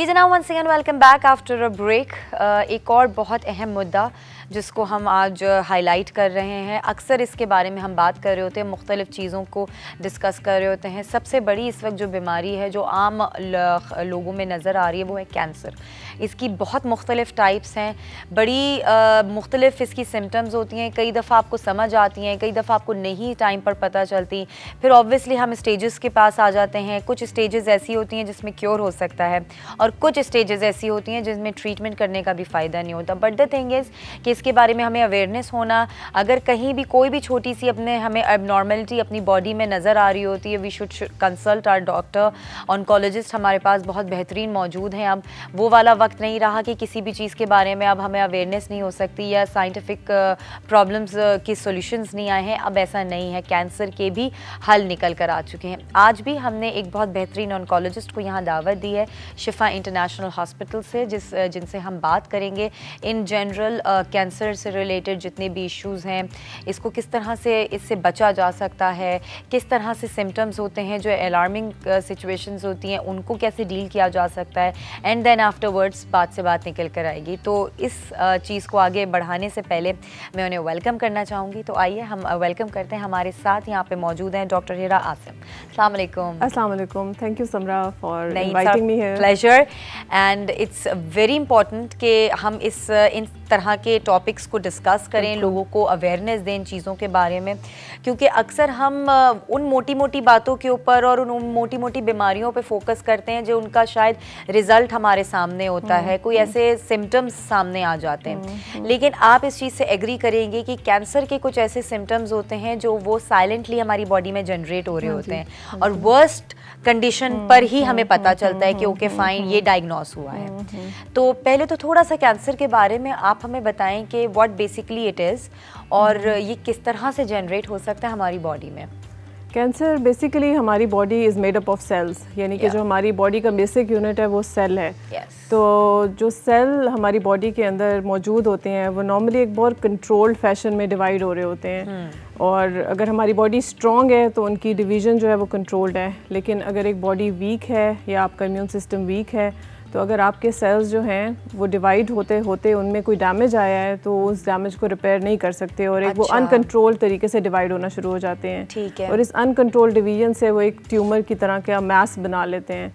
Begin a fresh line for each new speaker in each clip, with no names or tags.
जी जनाब, once again welcome back after a break. एक और बहुत अहम मुद्दा जिसको हम आज हाईलाइट कर रहे हैं, अक्सर इसके बारे में हम बात कर रहे होते हैं, मुख्तलिफ़ चीज़ों को डिस्कस कर रहे होते हैं। सबसे बड़ी इस वक्त जो बीमारी है जो आम लोगों में नज़र आ रही है वो है कैंसर। इसकी बहुत मुख्तलिफ़ टाइप्स हैं, बड़ी मुख्तलिफ़ इसकी सिम्टम्स होती हैं। कई दफ़ा आपको समझ आती हैं, कई दफ़ा आपको नहीं टाइम पर पता चलती। फिर ऑब्वियसली हम स्टेजेस के पास आ जाते हैं। कुछ स्टेजेस ऐसी होती हैं जिसमें क्योर हो सकता है और कुछ स्टेजेस ऐसी होती हैं जिसमें ट्रीटमेंट करने का भी फ़ायदा नहीं होता। बट द थिंग इज़ कि इसके बारे में हमें अवेयरनेस होना, अगर कहीं भी कोई भी छोटी सी हमें एबनॉर्मलिटी अपनी बॉडी में नज़र आ रही होती है, we should consult our doctor. Oncologist हमारे पास बहुत बेहतरीन मौजूद हैं। अब वो वाला वक्त नहीं रहा कि किसी भी चीज़ के बारे में अब हमें अवेयरनेस नहीं हो सकती या साइंटिफिक प्रॉब्लम्स की सॉल्यूशंस नहीं आए हैं। अब ऐसा नहीं है, कैंसर के भी हल निकल कर आ चुके हैं। आज भी हमने एक बहुत बेहतरीन ऑन्कोलॉजिस्ट को यहाँ दावत दी है शिफा इंटरनेशनल हॉस्पिटल से, जिनसे हम बात करेंगे इन जनरल कैंसर से रिलेटेड जितने भी इश्यूज़ हैं, इसको किस तरह से इससे बचा जा सकता है, किस तरह से सिम्टम्स होते हैं जो अलार्मिंग सिचुएशंस होती हैं उनको कैसे डील किया जा सकता है, एंड देन आफ्टरवर्ड्स बात से बात निकल कर आएगी। तो इस चीज़ को आगे बढ़ाने से पहले मैं उन्हें वेलकम करना चाहूँगी। तो आइए हम वेलकम करते हैं, हमारे साथ यहाँ पे मौजूद हैं डॉक्टर हिरा आसिम। अस्सलाम वालेकुम।
अस्सलाम वालेकुम। Thank you Samra for inviting me here.
Pleasure, and it's very important कि हम इन तरह के टॉपिक्स को डिस्कस करें, लोगों को अवेयरनेस दें इन चीज़ों के बारे में, क्योंकि अक्सर हम उन मोटी मोटी बातों के ऊपर और उन मोटी मोटी बीमारियों पे फोकस करते हैं जो उनका शायद रिज़ल्ट हमारे सामने होता है, कोई ऐसे सिम्टम्स सामने आ जाते हैं। लेकिन आप इस चीज़ से एग्री करेंगे कि कैंसर के कुछ ऐसे सिम्टम्स होते हैं जो वो साइलेंटली हमारी बॉडी में जनरेट हो रहे होते हैं और वर्स्ट कंडीशन पर ही हमें पता चलता है कि ओके फाइन ये डायग्नोस हुआ है। तो पहले तो थोड़ा सा कैंसर के बारे में आप हमें बताएं कि व्हाट बेसिकली इट इज़ और ये किस तरह से जनरेट हो सकता है हमारी बॉडी में।
कैंसर बेसिकली हमारी body is made up of cells, यानी कि जो हमारी बॉडी का बेसिक यूनिट है वो सेल है। तो जो सेल हमारी बॉडी के अंदर मौजूद होते हैं वो नॉर्मली एक बहुत कंट्रोल्ड फैशन में डिवाइड हो रहे होते हैं। और अगर हमारी बॉडी स्ट्रॉन्ग है तो उनकी डिवीज़न जो है वो कंट्रोल्ड है। लेकिन अगर एक बॉडी वीक है या आपका इम्यून सिस्टम वीक है तो अगर आपके सेल्स जो हैं वो डिवाइड होते होते उनमें कोई डैमेज आया है तो उस डैमेज को रिपेयर नहीं कर सकते और एक वो अनकंट्रोल्ड तरीके से डिवाइड होना शुरू हो जाते हैं।
ठीक है।
और इस अनकंट्रोल्ड डिवीजन से वो एक ट्यूमर की तरह का मैस बना लेते हैं।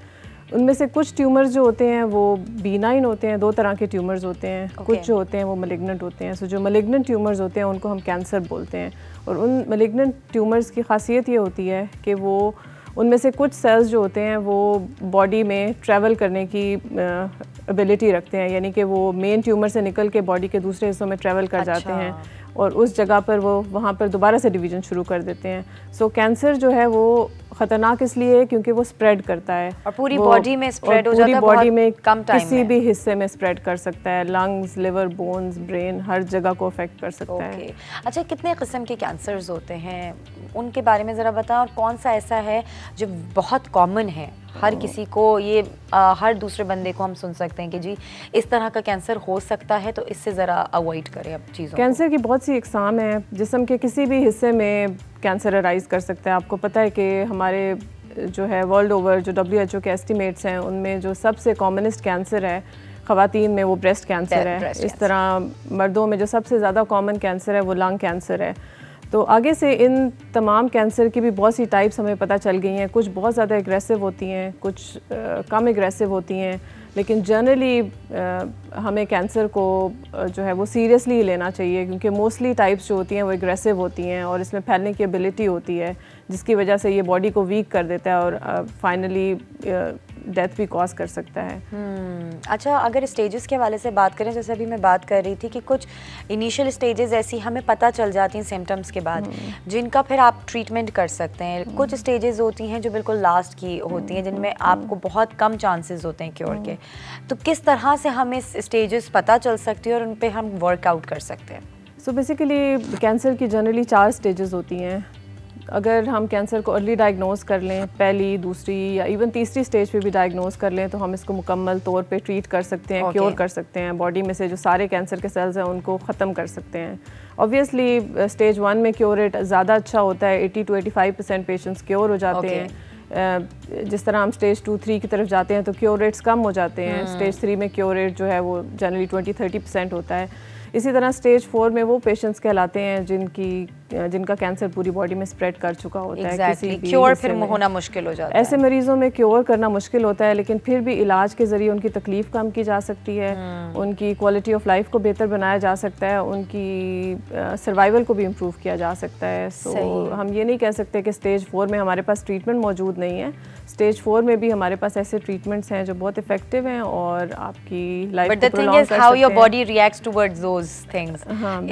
उनमें से कुछ ट्यूमर्स जो होते हैं वो बीनाइन होते हैं, दो तरह के ट्यूमर्स होते हैं। कुछ जो होते हैं वो मलिग्नेंट होते हैं। सो जो मलिग्नेंट ट्यूमर्स होते हैं उनको हम कैंसर बोलते हैं। और उन मलिग्नेंट ट्यूमर्स की खासियत ये होती है कि वो उनमें से कुछ सेल्स जो होते हैं वो बॉडी में ट्रैवल करने की एबिलिटी रखते हैं, यानी कि वो मेन ट्यूमर से निकल के बॉडी के दूसरे हिस्सों में ट्रैवल कर जाते हैं और उस जगह पर वो वहाँ पर दोबारा से डिवीज़न शुरू कर देते हैं। सो कैंसर जो है वो ख़तरनाक इसलिए है क्योंकि वो स्प्रेड करता है और
पूरी बॉडी में स्प्रेड हो जाता है,
पूरी बॉडी में
कम टाइम
किसी भी हिस्से में स्प्रेड कर सकता है। लंग्स, लिवर, बोन्स, ब्रेन, हर जगह को अफेक्ट कर सकता है।
अच्छा, कितने किस्म के कैंसर्स होते हैं उनके बारे में ज़रा बताएं, और कौन सा ऐसा है जो बहुत कॉमन है, हर किसी को ये हर दूसरे बंदे को हम सुन सकते हैं कि जी इस तरह का कैंसर हो सकता है, तो इससे ज़रा अवॉइड करें अब चीज़ों।
कैंसर की बहुत सी इकसाम है। जिस्म के किसी भी हिस्से में कैंसर अराइज कर सकता है। आपको पता है कि हमारे जो है वर्ल्ड ओवर जो WHO के एस्टिमेट्स हैं उनमें जो सबसे कॉमनेस्ट कैंसर है ख़वातीन में वो ब्रेस्ट कैंसर है। इस तरह मर्दों में जो सबसे ज़्यादा कॉमन कैंसर है वो लंग कैंसर है। तो आगे से इन तमाम कैंसर की भी बहुत सी टाइप्स हमें पता चल गई हैं। कुछ बहुत ज़्यादा एग्रेसिव होती हैं, कुछ कम एग्रेसिव होती हैं, लेकिन जनरली हमें कैंसर को जो है वो सीरियसली लेना चाहिए क्योंकि मोस्टली टाइप्स जो होती हैं वो एग्रेसिव होती हैं और इसमें फैलने की एबिलिटी होती है जिसकी वजह से ये बॉडी को वीक कर देता है और फाइनली डेथ भी कॉज कर सकता है।
अच्छा, अगर स्टेजेस के हवाले से बात करें, जैसे अभी मैं बात कर रही थी कि कुछ इनिशियल स्टेजेस ऐसी हमें पता चल जाती हैं सिम्टम्स के बाद जिनका फिर आप ट्रीटमेंट कर सकते हैं। कुछ स्टेजेस होती हैं जो बिल्कुल लास्ट की होती हैं जिनमें आपको बहुत कम चांसेस होते हैं क्योर के। तो किस तरह से हमें स्टेजेस पता चल सकती है और उन पर हम वर्कआउट कर सकते हैं?
सो बेसिकली कैंसर की जनरली 4 स्टेजेस होती हैं। अगर हम कैंसर को अर्ली डायग्नोज कर लें, पहली, दूसरी या इवन तीसरी स्टेज पे भी डायग्नोज कर लें तो हम इसको मुकम्मल तौर पे ट्रीट कर सकते हैं, क्योर कर सकते हैं। बॉडी में से जो सारे कैंसर के सेल्स हैं उनको ख़त्म कर सकते हैं। ऑब्वियसली स्टेज 1 में क्योर रेट ज़्यादा अच्छा होता है, 80 to 85% पेशेंट्स क्योर हो जाते हैं। जिस तरह हम स्टेज 2-3 की तरफ जाते हैं तो क्योर रेट्स कम हो जाते हैं। स्टेज 3 में क्योर रेट जो है वो जनरली 20-30% होता है। इसी तरह स्टेज 4 में वो पेशेंट्स कहलाते हैं जिनका कैंसर पूरी बॉडी में स्प्रेड कर चुका होता है। किसी भी
क्योर फिर होना मुश्किल हो जाता है।
ऐसे मरीजों में क्योर करना मुश्किल होता है, लेकिन फिर भी इलाज के ज़रिए उनकी तकलीफ़ कम की जा सकती है, उनकी क्वालिटी ऑफ लाइफ को बेहतर बनाया जा सकता है, उनकी सर्वाइवल को भी इम्प्रूव किया जा सकता है। सो हम ये नहीं कह सकते कि स्टेज 4 में हमारे पास ट्रीटमेंट मौजूद नहीं है। स्टेज 4 में भी हमारे पास ऐसे ट्रीटमेंट्स हैं जो बहुत इफेक्टिव हैं और आपकी लाइफ को प्रोलॉन्ग कर सकते हैं।
How your body reacts towards those things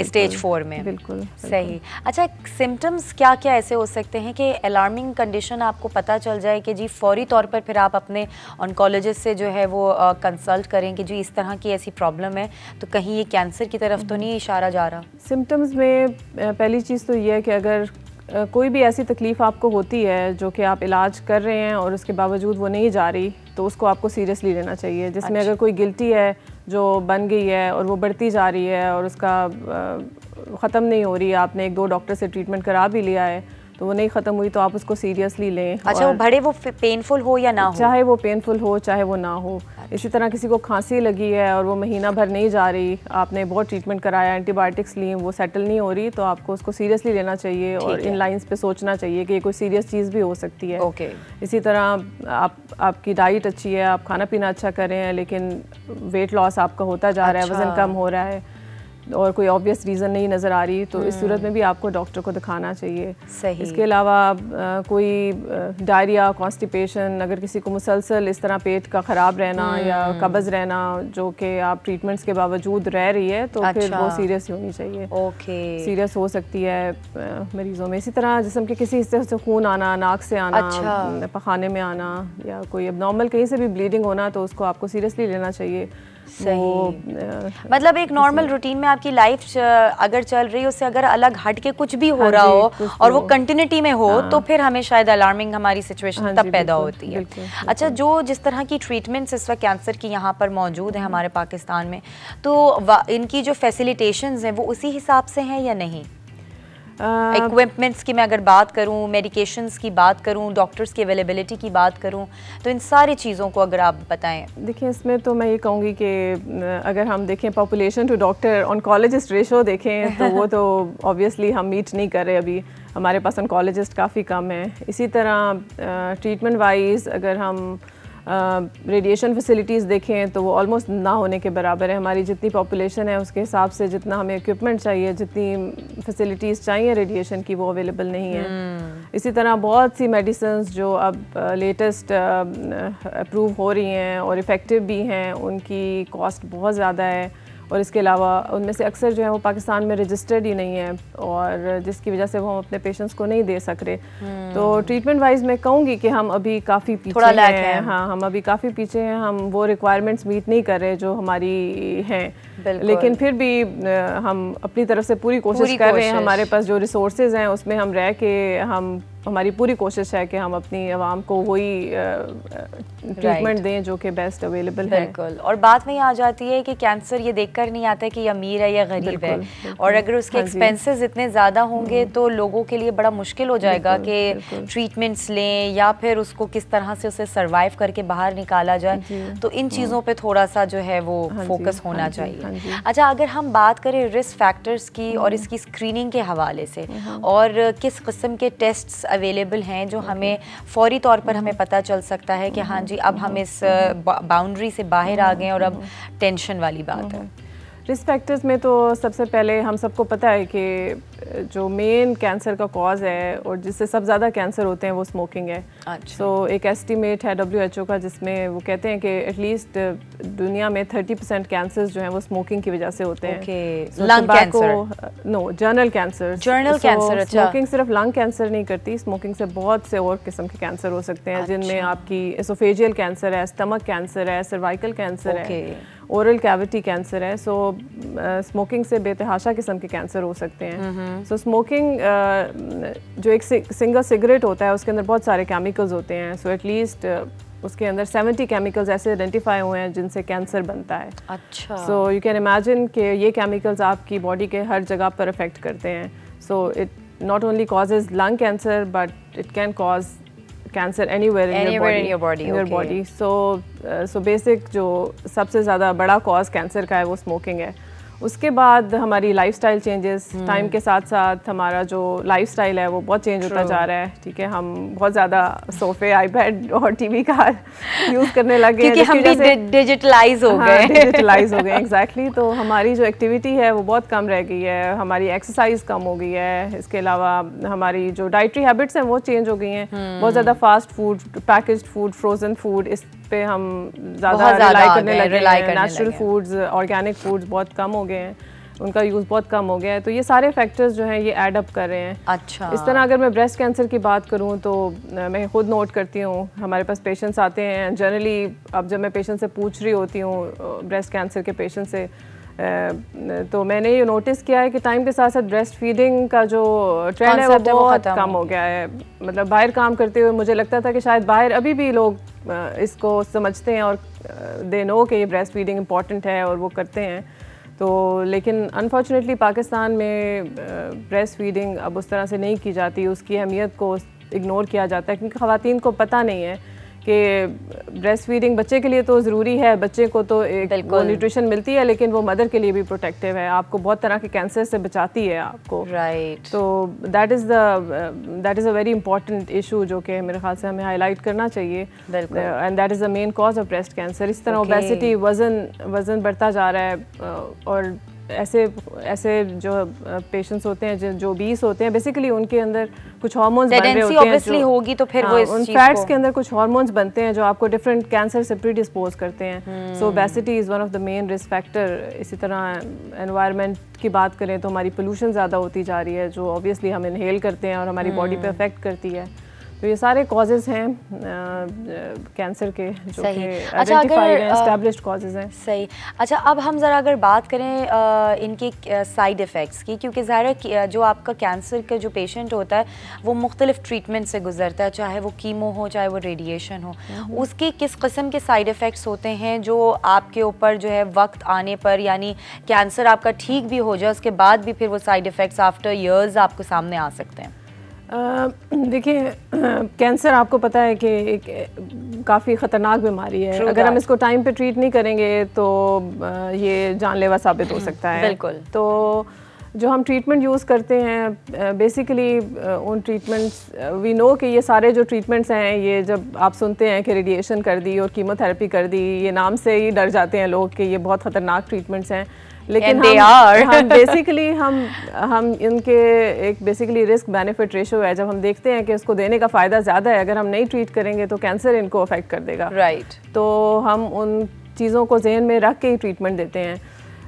stage 4 में।
बिल्कुल
सही। अच्छा, सिम्टम्स क्या क्या ऐसे हो सकते हैं कि अलार्मिंग कंडीशन आपको पता चल जाए कि जी फौरी तौर पर फिर आप अपने ऑन्कोलॉजिस्ट से जो है वो कंसल्ट करें कि जी इस तरह की ऐसी प्रॉब्लम है, तो कहीं ये कैंसर की तरफ तो नहीं इशारा जा रहा?
सिम्टम्स में पहली चीज़ तो ये है कि अगर कोई भी ऐसी तकलीफ़ आपको होती है जो कि आप इलाज कर रहे हैं और उसके बावजूद वो नहीं जा रही, तो उसको आपको सीरियसली लेना चाहिए। जिसमें अगर कोई गिल्टी है जो बन गई है और वो बढ़ती जा रही है और उसका ख़त्म नहीं हो रही, आपने 1-2 डॉक्टर से ट्रीटमेंट करा भी लिया है तो वो नहीं ख़त्म हुई, तो आप उसको सीरियसली लें।
अच्छा, वो बढ़े वो पेनफुल हो या ना हो?
चाहे वो पेनफुल हो चाहे वो ना हो। इसी तरह किसी को खांसी लगी है और वो महीना भर नहीं जा रही, आपने बहुत ट्रीटमेंट कराया, एंटीबायोटिक्स ली, वो सेटल नहीं हो रही, तो आपको उसको सीरियसली लेना चाहिए और इन लाइंस पे सोचना चाहिए कि ये कोई सीरियस चीज़ भी हो सकती है। इसी तरह आपकी डाइट अच्छी है, आप खाना पीना अच्छा कर रहे हैं, लेकिन वेट लॉस आपका होता जा रहा है, वज़न कम हो रहा है और कोई ऑब्वियस रीज़न नहीं नज़र आ रही, तो इस सूरत में भी आपको डॉक्टर को दिखाना चाहिए।
सही।
इसके अलावा कोई डायरिया, कॉन्स्टिपेशन, अगर किसी को मुसलसल इस तरह पेट का ख़राब रहना या कब्ज़ रहना जो कि आप ट्रीटमेंट्स के बावजूद रह रही है, तो फिर वो सीरियस होनी चाहिए। सीरियस हो सकती है मरीज़ों में। इसी तरह जिस्म के किसी हिस्से से खून आना, नाक से आना, पखाने में आना या कोई अबनॉर्मल कहीं से भी ब्लीडिंग होना, तो उसको आपको सीरियसली लेना चाहिए।
मतलब एक नॉर्मल रूटीन में आपकी लाइफ अगर चल रही है, उससे अगर अलग हट के कुछ भी हो रहा हो और वो कंटिन्यूटी में हो, तो फिर हमें शायद अलार्मिंग हमारी सिचुएशन तब पैदा होती है। अच्छा, जो जिस तरह की ट्रीटमेंट्स इस वक्त कैंसर की यहाँ पर मौजूद है हमारे पाकिस्तान में, तो इनकी जो फैसिलिटेशंस हैं वो उसी हिसाब से हैं या नहीं? इक्विपमेंट्स की मैं अगर बात करूं, मेडिकेशंस की बात करूं, डॉक्टर्स की अवेलेबिलिटी की बात करूं, तो इन सारी चीज़ों को अगर आप बताएं।
देखिए, इसमें तो मैं ये कहूँगी कि अगर हम देखें population to doctor oncologist ratio देखें तो वो तो ऑब्वियसली हम मीट नहीं कर रहे अभी, हमारे पास ऑन्कोलॉजिस्ट काफ़ी कम है। इसी तरह ट्रीटमेंट वाइज अगर हम रेडिएशन फैसिलिटीज़ देखें तो वो ऑलमोस्ट ना होने के बराबर है। हमारी जितनी पॉपुलेशन है उसके हिसाब से जितना हमें इक्विपमेंट चाहिए, जितनी फैसिलिटीज़ चाहिए रेडिएशन की, वो अवेलेबल नहीं है। इसी तरह बहुत सी मेडिसिन्स जो अब लेटेस्ट अप्रूव हो रही हैं और इफ़ेक्टिव भी हैं, उनकी कॉस्ट बहुत ज़्यादा है और इसके अलावा उनमें से अक्सर जो है वो पाकिस्तान में रजिस्टर्ड ही नहीं है और जिसकी वजह से वो हम अपने पेशेंट्स को नहीं दे सक रहे। तो ट्रीटमेंट वाइज मैं कहूँगी कि हम अभी काफ़ी पीछे हैं। हाँ, हम अभी काफ़ी पीछे हैं, हम वो रिक्वायरमेंट्स मीट नहीं कर रहे जो हमारी हैं, लेकिन फिर भी हम अपनी तरफ से पूरी कोशिश कर रहे हैं। हमारे पास जो रिसोर्सेज हैं उसमें हम रह के हमारी पूरी कोशिश है कि हम अपनी आवाम को वही ट्रीटमेंट दें जो कि बेस्ट अवेलेबल है।
बिल्कुल। और बात में आ जाती है कि कैंसर ये देखकर नहीं आता कि अमीर है या गरीब है, और अगर उसके एक्सपेंसेस इतने ज़्यादा होंगे तो लोगों के लिए बड़ा मुश्किल हो जाएगा कि ट्रीटमेंट्स लें या फिर उसको किस तरह से उसे सर्वाइव करके बाहर निकाला जाए। तो इन चीज़ों पे थोड़ा सा जो है वो फोकस होना चाहिए। अच्छा, अगर हम बात करें रिस्क फैक्टर्स की और इसकी स्क्रीनिंग के हवाले से, और किस किस्म के टेस्ट्स अवेलेबल हैं जो हमें फौरी तौर पर हमें पता चल सकता है कि हाँ जी अब हम इस बाउंड्री से बाहर आ गए और अब टेंशन वाली बात है?
रिस्क फैक्टर्स में तो सबसे पहले हम सबको पता है कि जो मेन कैंसर का कॉज है और जिससे सब ज़्यादा कैंसर होते हैं वो स्मोकिंग है। सो एक एस्टीमेट है WHO का जिसमें वो कहते हैं कि एटलीस्ट दुनिया में 30% कैंसर्स जो हैं वो स्मोकिंग की वजह से होते हैं।
Lung cancer?
No, general cancer.
General cancer. अच्छा।
स्मोकिंग सिर्फ लंग कैंसर नहीं करती, स्मोकिंग से बहुत से और किस्म के कैंसर हो सकते हैं। जिनमें आपकी एसोफेजियल कैंसर है, स्टमक कैंसर है, सर्वाइकल कैंसर है, ओरल कैविटी कैंसर है। सो स्मोकिंग से बेतहाशा किस्म के कैंसर हो सकते हैं। सो स्मोकिंग जो एक सिंगल सिगरेट होता है उसके अंदर बहुत सारे केमिकल्स होते हैं। सो एटलीस्ट उसके अंदर 70 केमिकल्स ऐसे आइडेंटिफाई हुए हैं जिनसे कैंसर बनता है।
अच्छा।
सो यू कैन इमेजिन कि ये केमिकल्स आपकी बॉडी के हर जगह पर अफेक्ट करते हैं। So it not only causes lung cancer but it can cause cancer anywhere in your body. So basic जो सबसे ज़्यादा बड़ा कॉज कैंसर का है वो स्मोकिंग है। उसके बाद हमारी लाइफस्टाइल चेंजेस, टाइम के साथ साथ हमारा जो लाइफस्टाइल है वो बहुत चेंज होता जा रहा है। ठीक है, हम बहुत ज़्यादा सोफे, आईपैड और टीवी का यूज़ करने लगे हैं
क्योंकि हम भी डिजिटलाइज हो गए।
डिजिटलाइज हो गए, एग्जैक्टली। तो हमारी जो एक्टिविटी है वो बहुत कम रह गई है, हमारी एक्सरसाइज कम हो गई है। इसके अलावा हमारी जो डाइटरी हैबिट्स हैं वो चेंज हो गई हैं। बहुत ज़्यादा fast food, packaged food, frozen food, इस पे हम ज़्यादा रिलाई करने लगे हैं। नेचुरल फूड्स, ऑर्गेनिक फूड्स बहुत कम हो गए हैं, उनका यूज़ बहुत कम हो गया है। तो ये सारे फैक्टर्स जो हैं ये ऐड अप कर रहे हैं।
अच्छा,
इस तरह अगर मैं ब्रेस्ट कैंसर की बात करूं तो मैं खुद नोट करती हूँ, हमारे पास पेशेंट्स आते हैं जनरली। अब जब मैं पेशेंट से पूछ रही होती हूँ, ब्रेस्ट कैंसर के पेशेंट से, तो मैंने ये नोटिस किया है कि टाइम के साथ साथ ब्रेस्ट फीडिंग का जो ट्रेंड है वो बहुत कम हो गया है। मतलब बाहर काम करते हुए मुझे लगता था कि शायद बाहर अभी भी लोग इसको समझते हैं और दे नो कि ये ब्रेस्ट फीडिंग इम्पॉर्टेंट है और वो करते हैं। तो लेकिन अनफॉर्चुनेटली पाकिस्तान में ब्रेस्ट फीडिंग अब उस तरह से नहीं की जाती, उसकी अहमियत को इग्नोर किया जाता है क्योंकि ख़वातीन को पता नहीं है कि ब्रेस्ट फीडिंग बच्चे के लिए तो ज़रूरी है, बच्चे को तो एक वो न्यूट्रिशन मिलती है, लेकिन वो मदर के लिए भी प्रोटेक्टिव है, आपको बहुत तरह के कैंसर से बचाती है आपको।
राइट।
तो that is a very important issue जो कि मेरे ख्याल से हमें हाईलाइट करना चाहिए। And that is the main cause of breast cancer. इस तरह ओबेसिटी, वज़न बढ़ता जा रहा है और ऐसे जो पेशेंट्स होते हैं जो ओबीस होते हैं, बेसिकली उनके अंदर कुछ हार्मोन्स बन रहे होते हैं जो
होगी तो फिर वो
उन फैट्स के अंदर कुछ हार्मोन्स बनते हैं जो आपको डिफरेंट कैंसर से प्रीडिस्पोज करते हैं। So obesity is one of the main risk factor. इसी तरह एनवायरनमेंट की बात करें तो हमारी पोल्यूशन ज़्यादा होती जा रही है जो ऑब्वियसली हम इनहेल करते हैं और हमारी बॉडी पे अफेक्ट करती है। तो ये सारे कॉजेज़ हैं कैंसर के जो कि आइडेंटिफाइड हैं, एस्टैब्लिश्ड कॉजेज़ हैं।
सही। अच्छा, अब हम ज़रा अगर बात करें इनके साइड इफ़ेक्ट्स की, क्योंकि ज़ाहिर है जो आपका कैंसर का जो पेशेंट होता है वो मुख्तलिफ ट्रीटमेंट से गुजरता है, चाहे वो कीमो हो चाहे वो रेडिएशन हो। उसकी किस किस्म के साइड इफ़ेक्ट्स होते हैं जो आपके ऊपर जो है वक्त आने पर, यानी कैंसर आपका ठीक भी हो जाए उसके बाद भी फिर वो साइड इफ़ेक्ट्स आफ्टर ईयर्स आपको सामने आ सकते हैं?
देखिए, कैंसर आपको पता है कि एक काफ़ी ख़तरनाक बीमारी है। अगर हम इसको टाइम पे ट्रीट नहीं करेंगे तो ये जानलेवा साबित हो सकता है।
बिल्कुल।
तो जो हम ट्रीटमेंट यूज़ करते हैं बेसिकली उन ट्रीटमेंट्स, वी नो कि ये सारे जो ट्रीटमेंट्स हैं, ये जब आप सुनते हैं कि रेडिएशन कर दी और कीमोथेरेपी कर दी, ये नाम से ही डर जाते हैं लोग कि ये बहुत ख़तरनाक ट्रीटमेंट्स हैं। लेकिन हम बेसिकली हम इनके एक बेसिकली रिस्क बेनिफिट रेशो है, जब हम देखते हैं कि उसको देने का फ़ायदा ज़्यादा है, अगर हम नहीं ट्रीट करेंगे तो कैंसर इनको अफेक्ट कर देगा।
राइट।
तो हम उन चीज़ों को जहन में रख के ही ट्रीटमेंट देते हैं।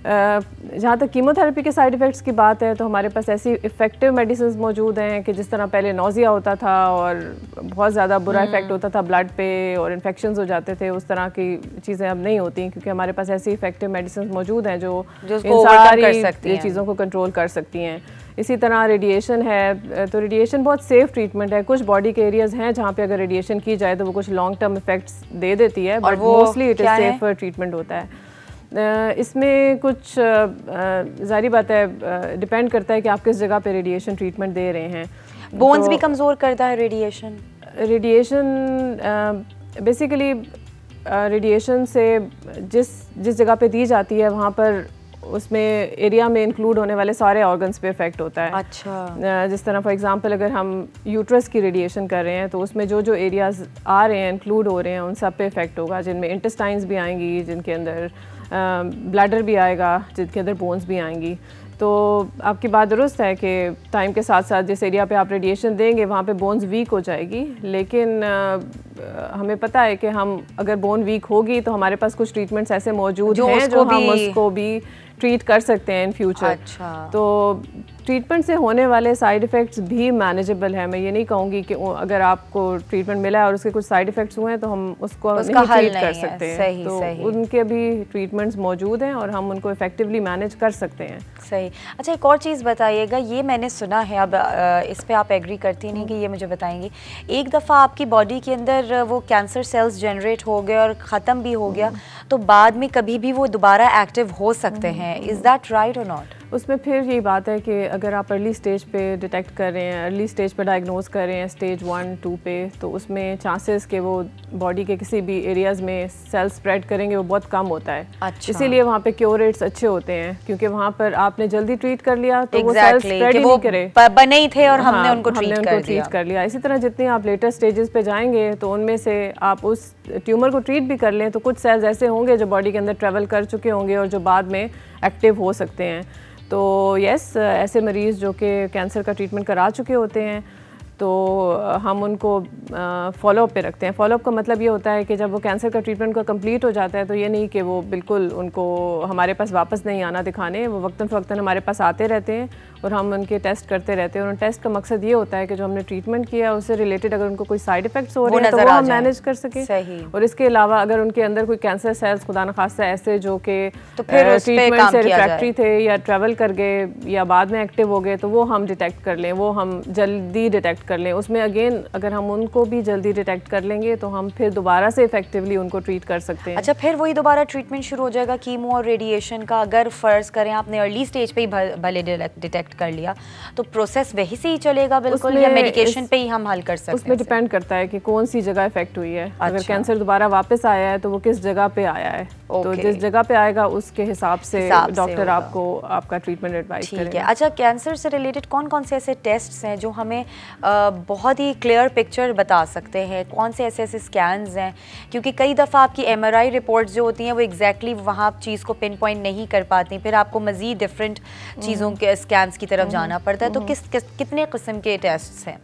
जहाँ तक कीमोथेरेपी के साइड इफ़ेक्ट्स की बात है तो हमारे पास ऐसी इफ़ेक्टिव मेडिसिन मौजूद हैं कि जिस तरह पहले नौजिया होता था और बहुत ज़्यादा बुरा इफेक्ट होता था ब्लड पे और इन्फेक्शंस हो जाते थे, उस तरह की चीज़ें अब नहीं होती क्योंकि हमारे पास ऐसी इफ़ेक्टिव मेडिसिन मौजूद हैं जो इन सारी चीज़ों को कंट्रोल कर सकती हैं। इसी तरह रेडिएशन है, तो रेडिएशन बहुत सेफ़ ट्रीटमेंट है। कुछ बॉडी के एरियाज़ हैं जहाँ पे अगर रेडिएशन की जाए तो वो कुछ लॉन्ग टर्म इफ़ेक्ट्स दे देती है, but mostly it is safer treatment होता है। इसमें कुछ ज़ाहिर बात है डिपेंड करता है कि आप किस जगह पे रेडिएशन ट्रीटमेंट दे रहे हैं।
बोन्स भी कमज़ोर करता है
रेडिएशन बेसिकली रेडिएशन से जिस जगह पे दी जाती है वहाँ पर उसमें एरिया में इंक्लूड होने वाले सारे ऑर्गन्स पे इफेक्ट होता है।
अच्छा।
जिस तरह फॉर एग्जांपल अगर हम यूट्रस की रेडिएशन कर रहे हैं तो उसमें जो एरियाज आ रहे हैं, इंक्लूड हो रहे हैं, उन सब पे इफेक्ट होगा, जिनमें इंटेस्टाइन्स भी आएंगी, जिनके अंदर ब्लैडर भी आएगा, जिनके अंदर बोन्स भी आएंगी। तो आपकी बात दुरुस्त है कि टाइम के साथ साथ जिस एरिया पे आप रेडिएशन देंगे वहाँ पे बोन्स वीक हो जाएगी, लेकिन हमें पता है कि हम अगर बोन वीक होगी तो हमारे पास कुछ ट्रीटमेंट्स ऐसे मौजूद हैं जो हम उसको भी ट्रीट कर सकते हैं इन फ्यूचर।
अच्छा।
तो ट्रीटमेंट से होने वाले साइड इफ़ेक्ट्स भी मैनेजेबल है। मैं ये नहीं कहूँगी कि अगर आपको ट्रीटमेंट मिला है और उसके कुछ साइड इफ़ेक्ट्स हुए हैं तो हम उसको नहीं ट्रीट कर सकते हैं। तो उनके भी ट्रीटमेंट्स मौजूद हैं और हम उनको इफ़ेक्टिवली मैनेज कर सकते हैं।
सही। अच्छा, एक और चीज़ बताइएगा, ये मैंने सुना है, अब इस पर आप एग्री करती नहीं कि ये मुझे बताएंगी, एक दफ़ा आपकी बॉडी के अंदर वो कैंसर सेल्स जनरेट हो गए और ख़त्म भी हो गया तो बाद में कभी भी वो दोबारा एक्टिव हो सकते हैं, इज़ दैट राइट और नॉट?
उसमें फिर यही बात है कि अगर आप अर्ली स्टेज पे डिटेक्ट कर रहे हैं, अर्ली स्टेज पे डायग्नोज कर रहे हैं स्टेज 1, 2 पे, तो उसमें चांसेस कि वो बॉडी के किसी भी एरियाज़ में सेल स्प्रेड करेंगे वो बहुत कम होता है।
अच्छा।
इसीलिए वहाँ पे क्योर रेट्स अच्छे होते हैं, क्योंकि वहाँ पर आपने जल्दी ट्रीट कर लिया तो वो सेल स्प्रेड ही नहीं करे,
बने ही थे और हमने उनको ट्रीट
कर लिया। इसी तरह जितने आप लेटर स्टेजेस पे जाएंगे तो उनमें से आप उस ट्यूमर को ट्रीट भी कर लें तो कुछ सेल्स ऐसे होंगे जो बॉडी के अंदर ट्रेवल कर चुके होंगे और जो बाद में एक्टिव हो सकते हैं। तो यस, ऐसे मरीज़ जो कि कैंसर का ट्रीटमेंट करा चुके होते हैं तो हम उनको फॉलोअप पे रखते हैं। फॉलोअप का मतलब ये होता है कि जब वो कैंसर का ट्रीटमेंट का कंप्लीट हो जाता है तो ये नहीं कि वो बिल्कुल उनको हमारे पास वापस नहीं आना दिखाने, वो वक्तन फ़वक्तन हमारे पास आते रहते हैं और हम उनके टेस्ट करते रहते हैं। और उन टेस्ट का मकसद ये होता है कि जो हमने ट्रीटमेंट किया उससे रिलेटेड अगर उनको कोई साइड इफेक्ट्स हो रहे हैं तो वो हम मैनेज कर सकें। और इसके अलावा अगर उनके अंदर कोई कैंसर सेल्स खुदा न खास्ता ऐसे जो कि ट्रीटमेंट से रिफ्रैक्टरी थे या ट्रैवल कर गए या बाद में एक्टिव हो गए तो वो हम डिटेक्ट कर लें, वो हम जल्दी डिटेक्ट कर लें। उसमें अगेन अगर हम उनको भी जल्दी डिटेक्ट कर लेंगे तो हम फिर दोबारा से इफेक्टिवली उनको ट्रीट कर सकते हैं।
अच्छा, फिर वही दोबारा ट्रीटमेंट शुरू हो जाएगा कीमो और रेडिएशन का। अगर फ़र्ज़ करें आपने अर्ली स्टेज पे ही भले डिटेक्ट कर लिया तो प्रोसेस वही से ही चलेगा बिल्कुल, या मेडिकेशन पे ही हम हल कर सकते हैं?
उसमें डिपेंड करता है कि कौन सी जगह इफेक्ट हुई है। अगर कैंसर दोबारा वापस आया है तो वो किस जगह पे आया है, तो जिस जगह पे आएगा उसके हिसाब से डॉक्टर आपको आपका ट्रीटमेंट एडवाइस करेगा।
अच्छा, कैंसर से रिलेटेड कौन कौन से ऐसे टेस्ट्स हैं जो हमें बहुत ही क्लियर पिक्चर बता सकते हैं? कौन से ऐसे स्कैन्स हैं? क्योंकि कई दफ़ा आपकी MRI रिपोर्ट्स जो होती हैं वो एग्जैक्टली वहाँ आप चीज़ को पिन पॉइंट नहीं कर पाती, फिर आपको मज़ीद डिफरेंट चीज़ों के स्कैन्स की तरफ जाना पड़ता है। तो कितने किस्म के टेस्ट्स हैं?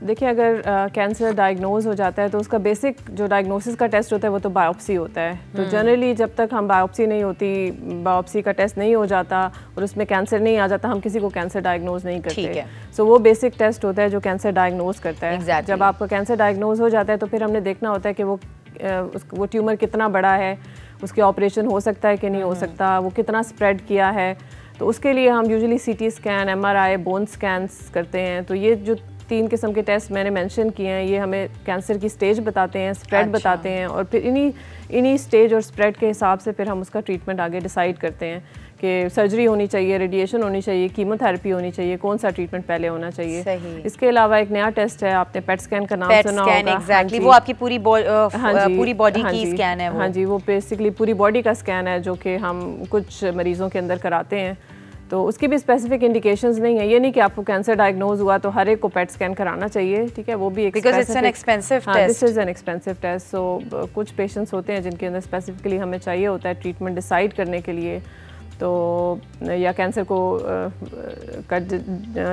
देखिए, अगर कैंसर डायग्नोज हो जाता है तो उसका बेसिक जो डायग्नोसिस का टेस्ट होता है वो तो बायोप्सी होता है। तो जनरली जब तक हम बायोप्सी नहीं होती, बायोप्सी का टेस्ट नहीं हो जाता और उसमें कैंसर नहीं आ जाता, हम किसी को कैंसर डायग्नोज नहीं करते। सो वो बेसिक टेस्ट होता है जो कैंसर डायग्नोज करता है। जब आपका कैंसर डायग्नोज हो जाता है तो फिर हमने देखना होता है कि वो ट्यूमर कितना बड़ा है, उसके ऑपरेशन हो सकता है कि नहीं हो सकता, वो कितना स्प्रेड किया है। तो उसके लिए हम usually CT scan, MRI, bone scans करते हैं। तो ये जो 3 किस्म के टेस्ट मैंने मेंशन किए हैं ये हमें कैंसर की स्टेज बताते हैं, स्प्रेड बताते हैं, और फिर इन्हीं स्टेज और स्प्रेड के हिसाब से फिर हम उसका ट्रीटमेंट आगे डिसाइड करते हैं कि सर्जरी होनी चाहिए, रेडिएशन होनी चाहिए, कीमोथेरेपी होनी चाहिए, कौन सा ट्रीटमेंट पहले होना चाहिए। इसके अलावा एक नया टेस्ट है, आपने पेट स्कैन का नाम सुना होगा।
एग्जैक्टली, वो आपकी पूरी बॉडी की स्कैन है।
हाँ जी, वो बेसिकली पूरी बॉडी का स्कैन है जो कि हम कुछ मरीजों के अंदर कराते हैं। तो उसकी भी स्पेसिफिक इंडिकेशंस नहीं है, ये नहीं कि आपको कैंसर डायग्नोज हुआ तो हर एक को पेट स्कैन कराना चाहिए, ठीक है? वो भी एक this is an expensive test. So कुछ पेशेंट्स होते हैं जिनके अंदर स्पेसिफिकली हमें चाहिए होता है ट्रीटमेंट डिसाइड करने के लिए, तो या कैंसर को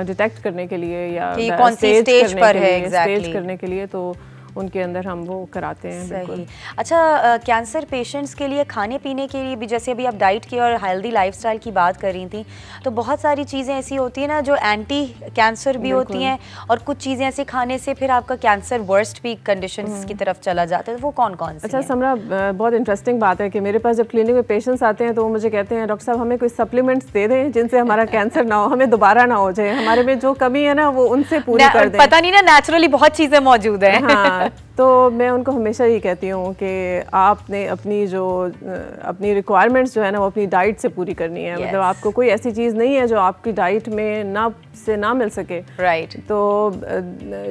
डिटेक्ट करने के लिए या
कौन सी स्टेज पर है
स्टेज करने के लिए, तो उनके अंदर हम वो कराते हैं।
सही। अच्छा, कैंसर पेशेंट्स के लिए खाने पीने के लिए भी, जैसे अभी आप डाइट की और हेल्दी लाइफस्टाइल की बात कर रही थी, तो बहुत सारी चीज़ें ऐसी होती हैं ना जो एंटी कैंसर भी होती हैं, और कुछ चीज़ें ऐसे खाने से फिर आपका कैंसर वर्स्ट भी कंडीशंस की तरफ चला जाता है, तो वो कौन कौन सी?
अच्छा समरा, बहुत इंटरेस्टिंग बात है कि मेरे पास जब क्लिनिक में पेशेंट्स आते हैं तो वो मुझे कहते हैं डॉक्टर साहब हमें कोई सप्लीमेंट्स दे दें जिनसे हमारा कैंसर ना हो, हमें दोबारा ना हो जाए, हमारे में जो कमी है ना वो उनसे पूरी कर दें।
पता नहीं ना, नेचुरली बहुत चीज़ें मौजूद हैं।
हाँ, तो मैं उनको हमेशा ये कहती हूँ कि आपने अपनी रिक्वायरमेंट्स जो है ना वो अपनी डाइट से पूरी करनी है। मतलब आपको कोई ऐसी चीज़ नहीं है जो आपकी डाइट में ना मिल सके।
राइट।
तो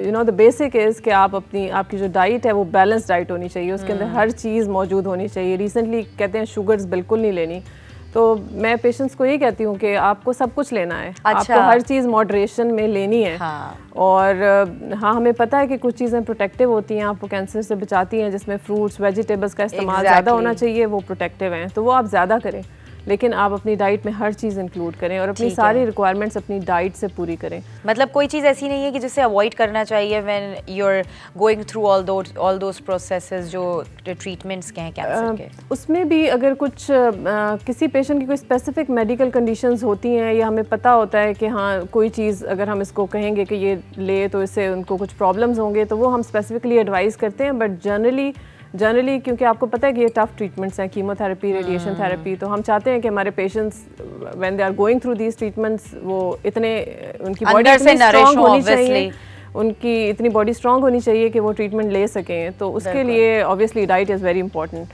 you know the basic is कि आपकी जो डाइट है वो बैलेंस डाइट होनी चाहिए, उसके अंदर हर चीज़ मौजूद होनी चाहिए। रिसेंटली कहते हैं शुगर्स बिल्कुल नहीं लेनी, तो मैं पेशेंट्स को ये कहती हूँ कि आपको सब कुछ लेना है।
अच्छा।
आपको हर चीज़ मॉडरेशन में लेनी है।
हाँ।
और हाँ, हमें पता है कि कुछ चीज़ें प्रोटेक्टिव होती हैं, आपको कैंसर से बचाती हैं, जिसमें फ्रूट्स वेजिटेबल्स का इस्तेमाल ज़्यादा होना चाहिए, वो प्रोटेक्टिव हैं, तो वो आप ज़्यादा करें, लेकिन आप अपनी डाइट में हर चीज़ इंक्लूड करें और अपनी सारी रिक्वायरमेंट्स अपनी डाइट से पूरी करें।
मतलब कोई चीज़ ऐसी नहीं है कि जिसे अवॉइड करना चाहिए when you are going through all those processes जो ट्रीटमेंट्स के हैं कैंसर के।
उसमें भी अगर कुछ किसी पेशेंट की कोई स्पेसिफिक मेडिकल कंडीशंस होती हैं या हमें पता होता है कि हाँ कोई चीज़ अगर हम इसको कहेंगे कि ये ले तो इससे उनको कुछ प्रॉब्लम्स होंगे, तो वो हम स्पेसिफिकली एडवाइस करते हैं। बट जनरली क्योंकि आपको पता है कि ये टफ ट्रीटमेंट्स हैं, कीमोथेरेपी, रेडिएशन थेरेपी, तो हम चाहते हैं कि हमारे patients when they are going through these treatments वो उनकी बॉडी स्ट्रॉन्ग होनी चाहिए, उनकी इतनी बॉडी स्ट्रॉन्ग होनी चाहिए कि वो ट्रीटमेंट ले सकें। तो उसके लिए obviously diet is very important.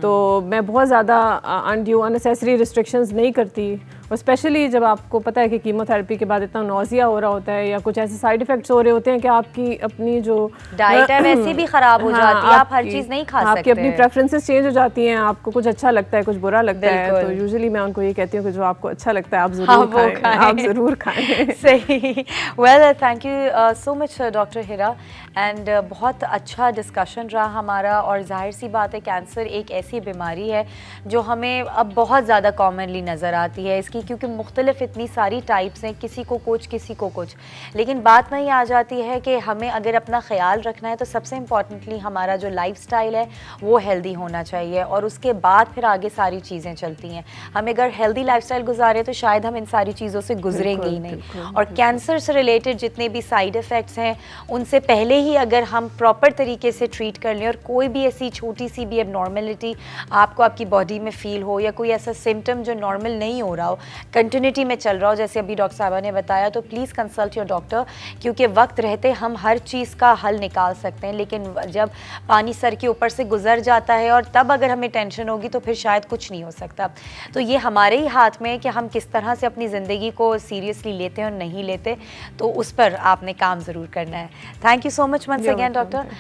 तो मैं बहुत ज़्यादा अनड्यू अननेसेसरी रिस्ट्रिक्शंस नहीं करती, और स्पेशली जब आपको पता है कि कीमोथेरेपी के बाद इतना नोजिया हो रहा होता है या कुछ ऐसे साइड इफेक्ट्स हो रहे होते हैं कि आपकी अपनी जो
डाइट है वैसे भी खराब हो जाती है, आप हर चीज़ नहीं खा सकते,
आपकी अपनी प्रेफरेंसेस चेंज हो जाती हैं, आपको कुछ अच्छा लगता है कुछ बुरा लगता है, तो यूजुअली मैं उनको ये कहती हूँ कि जो आपको अच्छा लगता है आप ज़रूर खाएं, आप ज़रूर खाएं।
सही। Well thank you so much doctor Hira, and बहुत अच्छा डिस्कशन रहा हमारा। और जाहिर सी बात है कैंसर एक ऐसी बीमारी है जो हमें अब बहुत ज़्यादा कॉमनली नज़र आती है इसकी, क्योंकि मुख्तलिफ इतनी सारी टाइप्स हैं, किसी को कुछ किसी को कुछ। लेकिन बात नहीं आ जाती है कि हमें अगर अपना ख्याल रखना है तो सबसे इम्पॉर्टेंटली हमारा जो लाइफस्टाइल है वो हेल्दी होना चाहिए, और उसके बाद फिर आगे सारी चीज़ें चलती हैं। हम अगर हेल्दी लाइफस्टाइल गुजारे तो शायद हम इन सारी चीज़ों से गुजरेंगे ही नहीं। और कैंसर से रिलेटेड जितने भी साइड इफ़ेक्ट्स हैं उनसे पहले ही अगर हम प्रॉपर तरीके से ट्रीट कर लें, और कोई भी ऐसी छोटी सी भी एबनॉर्मलिटी आपको आपकी बॉडी में फ़ील हो या कोई ऐसा सिम्टम जो नॉर्मल नहीं हो रहा हो, कंटिन्यूटी में चल रहा हो, जैसे अभी डॉक्टर साहबा ने बताया, तो प्लीज़ कंसल्ट योर डॉक्टर, क्योंकि वक्त रहते हम हर चीज़ का हल निकाल सकते हैं, लेकिन जब पानी सर के ऊपर से गुजर जाता है और तब अगर हमें टेंशन होगी तो फिर शायद कुछ नहीं हो सकता। तो ये हमारे ही हाथ में है कि हम किस तरह से अपनी ज़िंदगी को सीरियसली लेते हैं और नहीं लेते, तो उस पर आपने काम ज़रूर करना है। Thank you so much once again doctor.